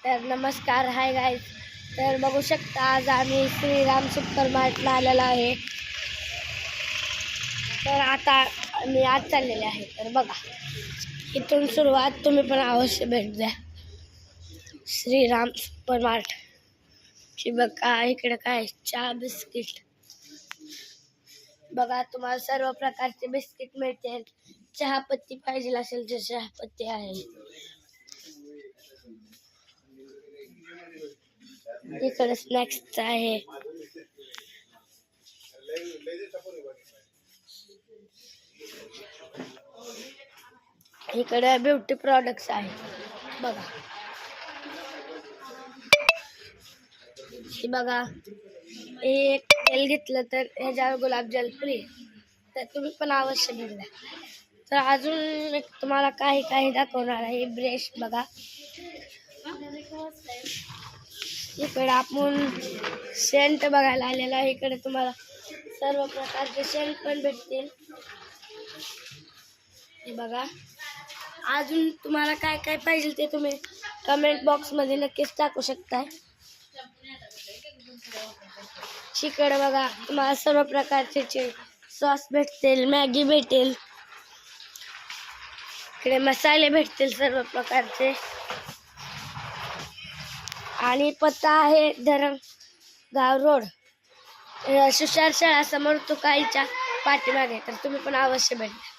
तर नमस्कार, hi guys. तर बघू शकता आज आम्ही श्रीराम सुपर मार्टला आलेला आहे. तर आता मी आज चाललेले आहे. तर बघा, इथून सुरुवात. तुम्ही पण अवश्य भेट द्या श्रीराम सुपर मार्ट. बघा इकडे काय चहा बिस्किट. बघा तुम्हाला सर्व प्रकारचे बिस्किट मिळतील. चहापत्ती पाहिजे असेल तर चहापत्ती आहे. इकडे स्नॅक्स आहे. इकडे ब्युटी प्रोडक्ट्स आहे. बघा हे बघा, एक तेल घेतलं तर ह्याच्यावर गुलाबजल फ्री. तर तुम्ही पण अवश्य भेट द्या. तर अजून तुम्हाला काही दाखवणार आहे. ब्रश बघा, इकडे आपण सेंट बघायला आलेला आहे. इकडे तुम्हाला सर्व प्रकारचे सेंट पण भेटतील. हे बघा, अजून तुम्हाला काय पाहिजे ते तुम्ही कमेंट बॉक्समध्ये नक्कीच टाकू शकताय. इकडे बघा तुम्हाला सर्व प्रकारचे सॉस भेटतील, मॅगी भेटेल, इकडे मसाले भेटतील सर्व प्रकारचे. आणि पत्ता आहे धरणगाव रोड, सुशार शाळा समोर तुकाईच्या पाठीमागे. तर तुम्ही पण अवश्य भेट द्या.